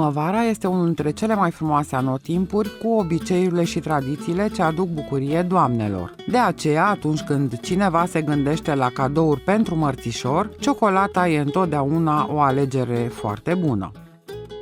Primăvara este unul dintre cele mai frumoase anotimpuri, cu obiceiurile și tradițiile ce aduc bucurie doamnelor. De aceea, atunci când cineva se gândește la cadouri pentru mărțișor, ciocolata e întotdeauna o alegere foarte bună.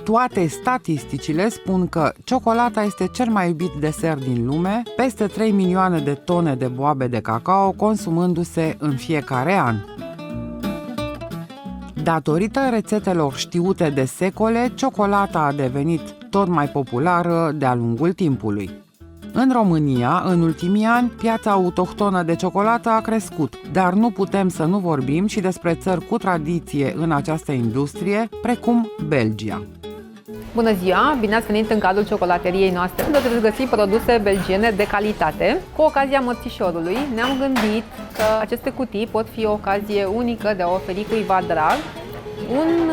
Toate statisticile spun că ciocolata este cel mai iubit desert din lume, peste 3 milioane de tone de boabe de cacao consumându-se în fiecare an. Datorită rețetelor știute de secole, ciocolata a devenit tot mai populară de-a lungul timpului. În România, în ultimii ani, piața autohtonă de ciocolată a crescut, dar nu putem să nu vorbim și despre țări cu tradiție în această industrie, precum Belgia. Bună ziua! Bine ați venit în cadrul ciocolăteriei noastre, unde veți găsi produse belgiene de calitate. Cu ocazia mărțișorului ne-am gândit că aceste cutii pot fi o ocazie unică de a oferi cuiva drag un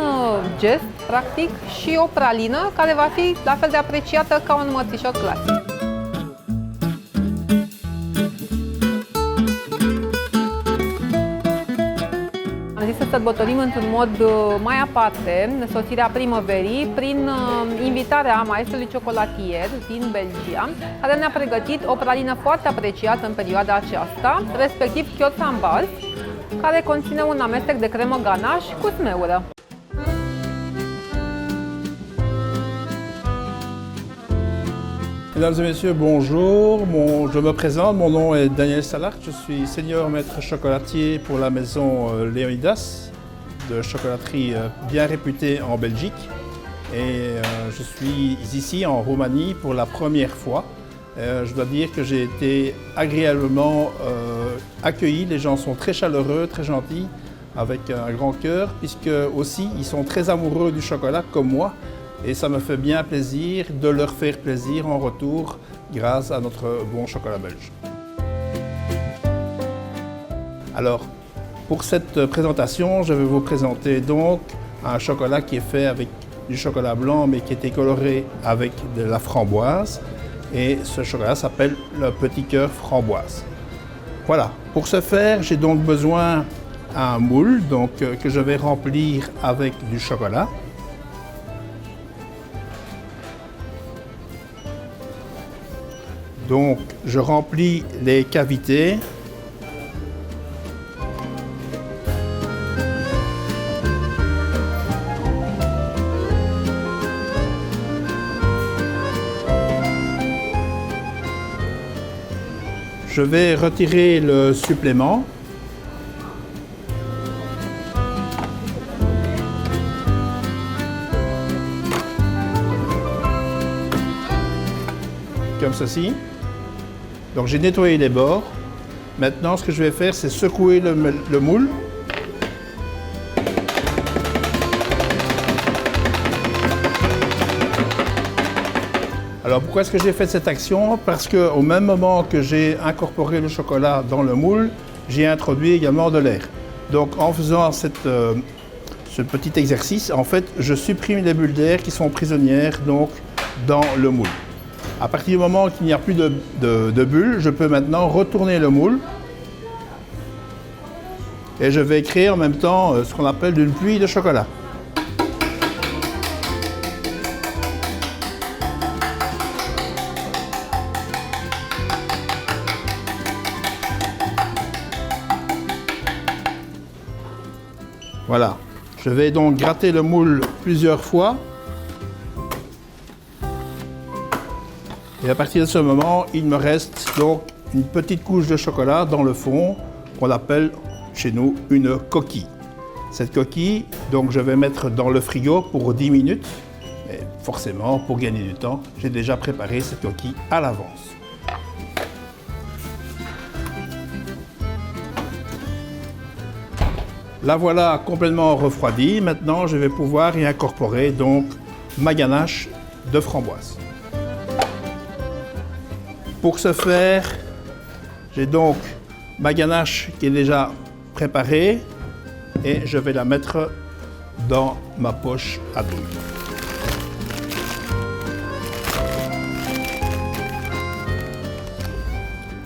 gest, practic, și o pralină care va fi la fel de apreciată ca un mărțișor clasic. Am zis să sărbătorim într-un mod mai aparte sosirea primăverii prin invitarea maestrului ciocolatier din Belgia, care ne-a pregătit o pralină foarte apreciată în perioada aceasta, respectiv Chiot Framboise, care conține un amestec de cremă ganache cu smeură. Mesdames et messieurs, bonjour. Je me présente, mon nom est Daniel Salart, je suis senior maître chocolatier pour la maison Léonidas, de chocolaterie bien réputée en Belgique. Et je suis ici en Roumanie pour la première fois. Je dois dire que j'ai été agréablement accueilli, les gens sont très chaleureux, très gentils, avec un grand cœur, puisque aussi ils sont très amoureux du chocolat comme moi. Et ça me fait bien plaisir de leur faire plaisir en retour grâce à notre bon chocolat belge. Alors, pour cette présentation, je vais vous présenter donc un chocolat qui est fait avec du chocolat blanc mais qui a été coloré avec de la framboise. Et ce chocolat s'appelle le petit cœur framboise. Voilà, pour ce faire, j'ai donc besoin d'un moule que je vais remplir avec du chocolat. Donc, je remplis les cavités. Je vais retirer le supplément. Comme ceci. Donc j'ai nettoyé les bords. Maintenant, ce que je vais faire, c'est secouer le moule. Alors pourquoi est-ce que j'ai fait cette action? Parce qu'au même moment que j'ai incorporé le chocolat dans le moule, j'ai introduit également de l'air. Donc en faisant ce petit exercice, en fait, je supprime les bulles d'air qui sont prisonnières donc, dans le moule. À partir du moment qu'il n'y a plus de bulles, je peux maintenant retourner le moule et je vais créer en même temps ce qu'on appelle une pluie de chocolat. Voilà, je vais donc gratter le moule plusieurs fois. Et à partir de ce moment, il me reste donc une petite couche de chocolat dans le fond qu'on appelle chez nous une coquille. Cette coquille, donc je vais mettre dans le frigo pour 10 minutes. Et forcément, pour gagner du temps, j'ai déjà préparé cette coquille à l'avance. La voilà complètement refroidie. Maintenant, je vais pouvoir y incorporer donc ma ganache de framboise. Pour ce faire, j'ai donc ma ganache qui est déjà préparée et je vais la mettre dans ma poche à douille.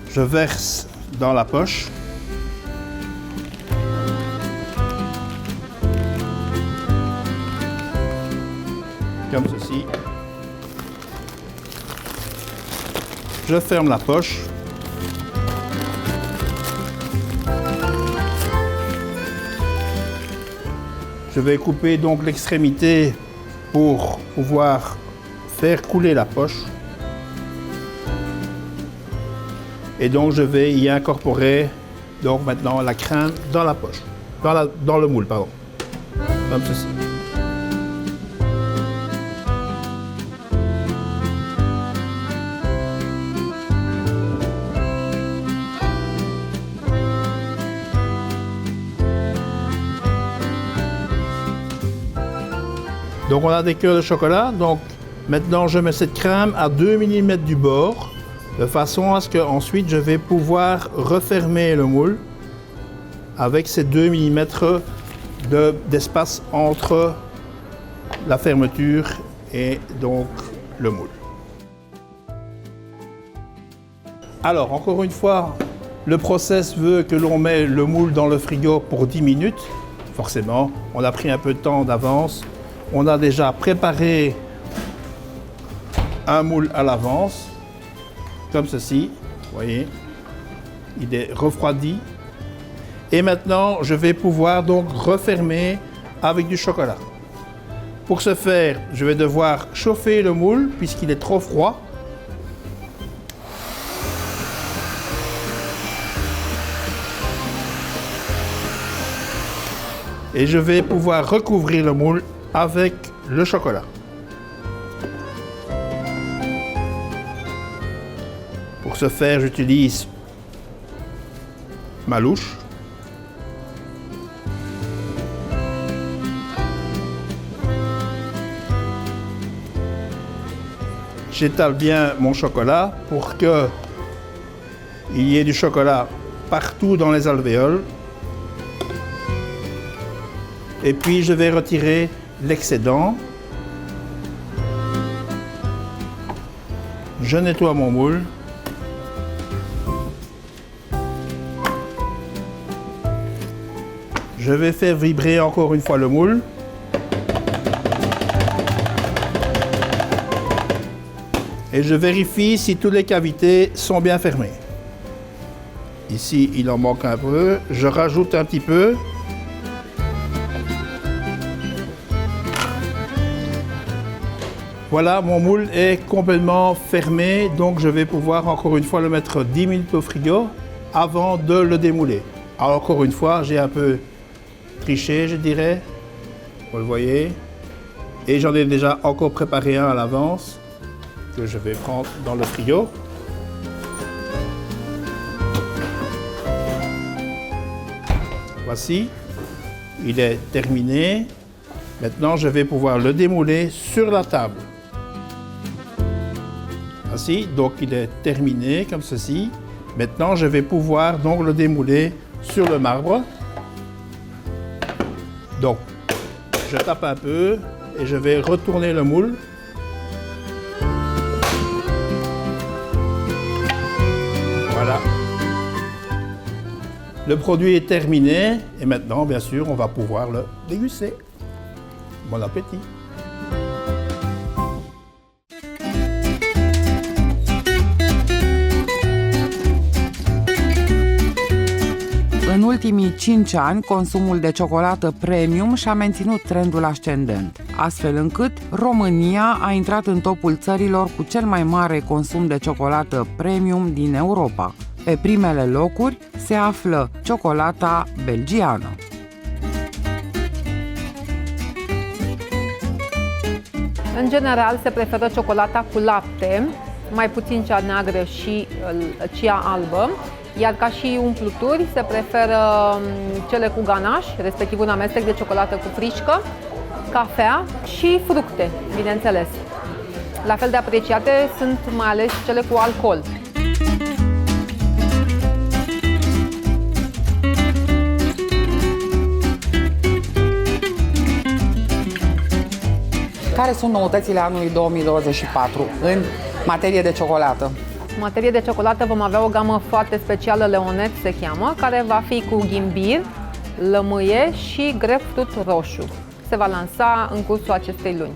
Je verse dans la poche. comme ceci. Je ferme la poche. Je vais couper donc l'extrémité pour pouvoir faire couler la poche. Et donc je vais y incorporer donc maintenant la crème dans la poche, dans le moule, pardon, comme ceci. Donc on a des cœurs de chocolat, donc maintenant je mets cette crème à 2 mm du bord, de façon à ce qu'ensuite je vais pouvoir refermer le moule avec ces 2 mm d'espace entre la fermeture et donc le moule. Alors encore une fois, le process veut que l'on met le moule dans le frigo pour 10 minutes. Forcément, on a pris un peu de temps d'avance. On a déjà préparé un moule à l'avance, comme ceci, vous voyez, il est refroidi. Et maintenant, je vais pouvoir donc refermer avec du chocolat. Pour ce faire, je vais devoir chauffer le moule puisqu'il est trop froid. Et je vais pouvoir recouvrir le moule avec le chocolat. Pour ce faire, j'utilise ma louche. J'étale bien mon chocolat pour qu'il y ait du chocolat partout dans les alvéoles. Et puis je vais retirer l'excédent. Je nettoie mon moule. Je vais faire vibrer encore une fois le moule. Et je vérifie si toutes les cavités sont bien fermées. Ici, il en manque un peu. Je rajoute un petit peu. Voilà, mon moule est complètement fermé, donc je vais pouvoir encore une fois le mettre 10 minutes au frigo avant de le démouler. Alors encore une fois, j'ai un peu triché, je dirais, vous le voyez, et j'en ai déjà encore préparé un à l'avance que je vais prendre dans le frigo. Voici, il est terminé. Maintenant, je vais pouvoir le démouler sur la table. Voici, donc il est terminé comme ceci. Maintenant, je vais pouvoir donc le démouler sur le marbre. Donc, je tape un peu et je vais retourner le moule. Voilà. Le produit est terminé et maintenant, bien sûr, on va pouvoir le déguster. Bon appétit! În ultimii 5 ani, consumul de ciocolată premium și-a menținut trendul ascendent, astfel încât România a intrat în topul țărilor cu cel mai mare consum de ciocolată premium din Europa. Pe primele locuri se află ciocolata belgiană. În general se preferă ciocolata cu lapte, mai puțin cea neagră și cea albă, iar ca și umpluturi se preferă cele cu ganaș, respectiv un amestec de ciocolată cu frișcă, cafea și fructe, bineînțeles. La fel de apreciate sunt mai ales cele cu alcool. Care sunt noutățile anului 2024 în materie de ciocolată? În materie de ciocolată vom avea o gamă foarte specială, Leonet se cheamă, care va fi cu ghimbir, lămâie și grapefruit roșu. Se va lansa în cursul acestei luni.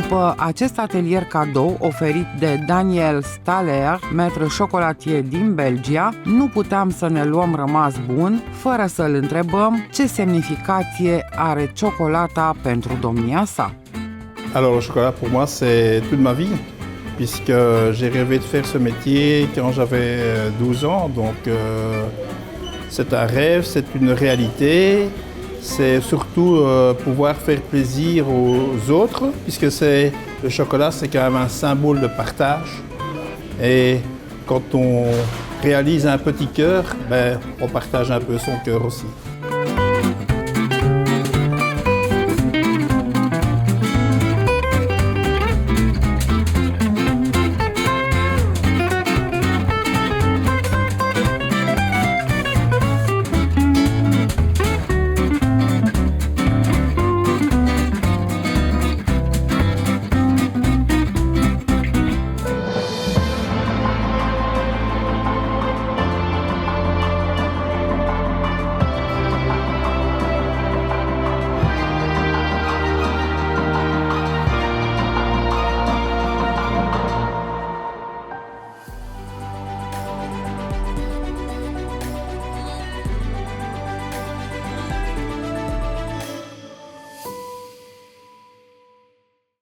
După acest atelier cadou oferit de Daniel Staller, maître chocolatier din Belgia, nu puteam să ne luăm rămas bun fără să-l întrebăm ce semnificație are ciocolata pentru domnia sa. Alors le chocolat pour moi c'est toute ma vie, puisque j'ai rêvé de faire ce métier quand j'avais 12 ans, donc c'est un rêve, c'est une réalité, c'est surtout pouvoir faire plaisir aux autres, puisque le chocolat c'est quand même un symbole de partage, et quand on réalise un petit cœur, on partage un peu son cœur aussi.